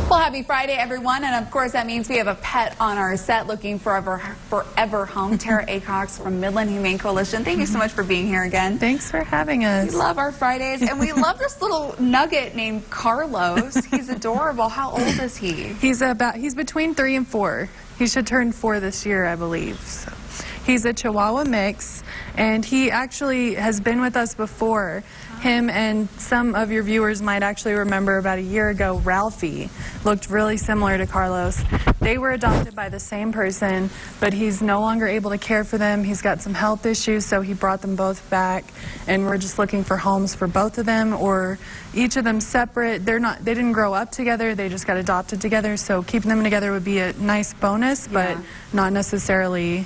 Well, happy Friday, everyone. And of course, that means we have a pet on our set looking for a forever home. Tara Acox from Midland Humane Coalition. Thank you so much for being here again. Thanks for having us. We love our Fridays. And we love this little nugget named Carlos. He's adorable. How old is he? He's between 3 and 4. He should turn 4 this year, I believe. So. He's a Chihuahua mix, and he actually has been with us before. Him and some of your viewers might actually remember about a year ago, Ralphie looked really similar to Carlos. They were adopted by the same person, but he's no longer able to care for them. He's got some health issues, so he brought them both back, and we're just looking for homes for both of them or each of them separate. They didn't grow up together, they just got adopted together, so keeping them together would be a nice bonus, but not necessarily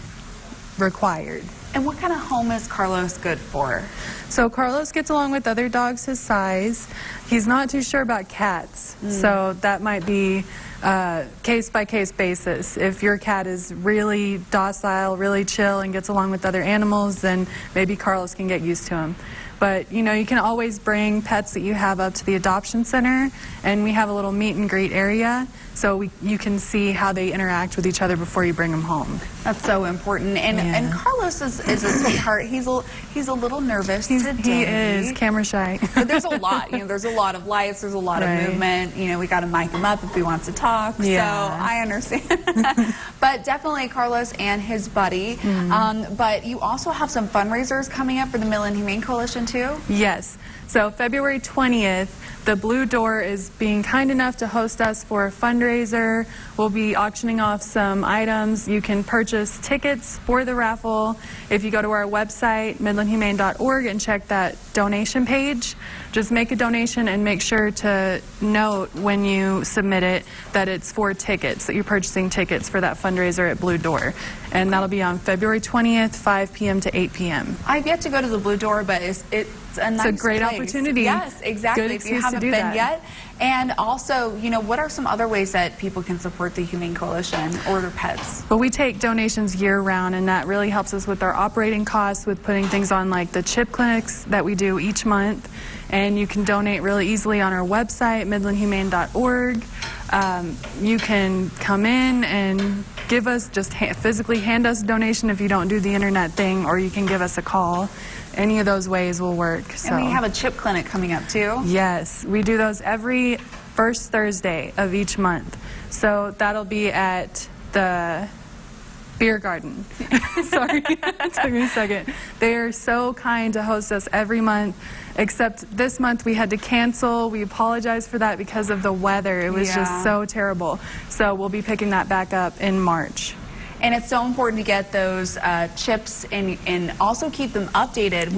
required. And what kind of home is Carlos good for? So Carlos gets along with other dogs his size. He's not too sure about cats, so that might be case-by-case basis. If your cat is really docile, really chill, and gets along with other animals, then maybe Carlos can get used to him. But, you know, you can always bring pets that you have up to the adoption center, and we have a little meet and greet area, so you can see how they interact with each other before you bring them home. That's so important. And Carlos is a sweetheart. He's a little nervous today. He is camera shy. But there's a lot. You know, there's a lot of lights. There's a lot of movement. You know, we got to mic him up if he wants to talk. Yeah. So I understand. But definitely Carlos and his buddy. But you also have some fundraisers coming up for the Midland Humane Coalition too? Yes. So February 20th, the Blue Door is being kind enough to host us for a fundraiser. We'll be auctioning off some items. You can purchase tickets for the raffle if you go to our website, midlandhumane.org, and check that donation page. Just make a donation and make sure to note when you submit it that it's for tickets, that you're purchasing tickets for that fundraiser at Blue Door. And that'll be on February 20th, 5 p.m. to 8 p.m. I've yet to go to the Blue Door, but it's a nice It's a great place. opportunity. Yes, exactly. Good if you excuse haven't to do been that. yet. And also, you know, what are some other ways that people can support the Humane Coalition or their pets? Well, we take donations year-round, and that really helps us with our operating costs, with putting things on like the chip clinics that we do each month. And you can donate really easily on our website, midlandhumane.org. You can come in and give us, just physically hand us a donation if you don't do the internet thing, or you can give us a call. Any of those ways will work. So. And we have a chip clinic coming up too. Yes, we do those every first Thursday of each month. So that'll be at the beer garden. Sorry, it took me a second. They are so kind to host us every month, except this month we had to cancel. We apologize for that because of the weather. It was just so terrible. So we'll be picking that back up in March. And it's so important to get those chips and also keep them updated.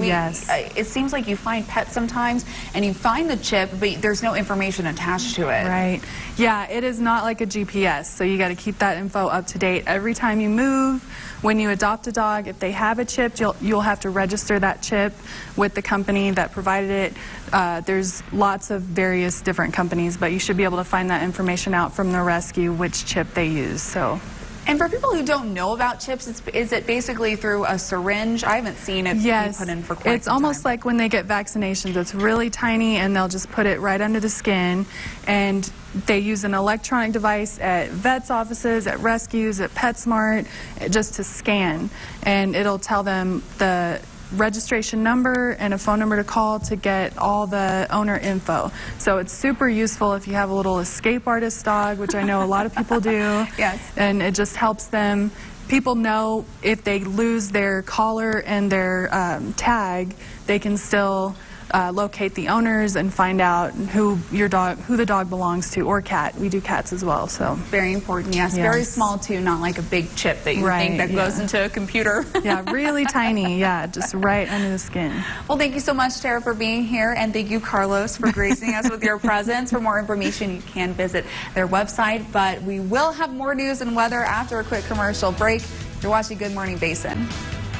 It seems like you find pets sometimes and you find the chip, but there's no information attached to it. Right. Yeah, it is not like a GPS, so you got to keep that info up to date every time you move. When you adopt a dog, if they have a chip, you'll have to register that chip with the company that provided it. There's lots of various different companies, but you should be able to find that information out from the rescue, which chip they use. So. And for people who don't know about chips, is it basically through a syringe? I haven't seen it be put in for quite some time. It's almost like when they get vaccinations. It's really tiny, and they'll just put it right under the skin. And they use an electronic device at vets' offices, at rescues, at PetSmart, just to scan. And it'll tell them the registration number and a phone number to call to get all the owner info. So it's super useful if you have a little escape artist dog, which I know a lot of people do. Yes. And it just helps them. People know if they lose their collar and their tag, they can still locate the owners and find out who the dog belongs to, or cat. We do cats as well, so. Very important, yes. Very small too, not like a big chip that you think that goes into a computer. Yeah, really tiny, just right under the skin. Well, thank you so much, Tara, for being here, and thank you, Carlos, for gracing us with your presence. For more information, you can visit their website, but we will have more news and weather after a quick commercial break. You're watching Good Morning Basin.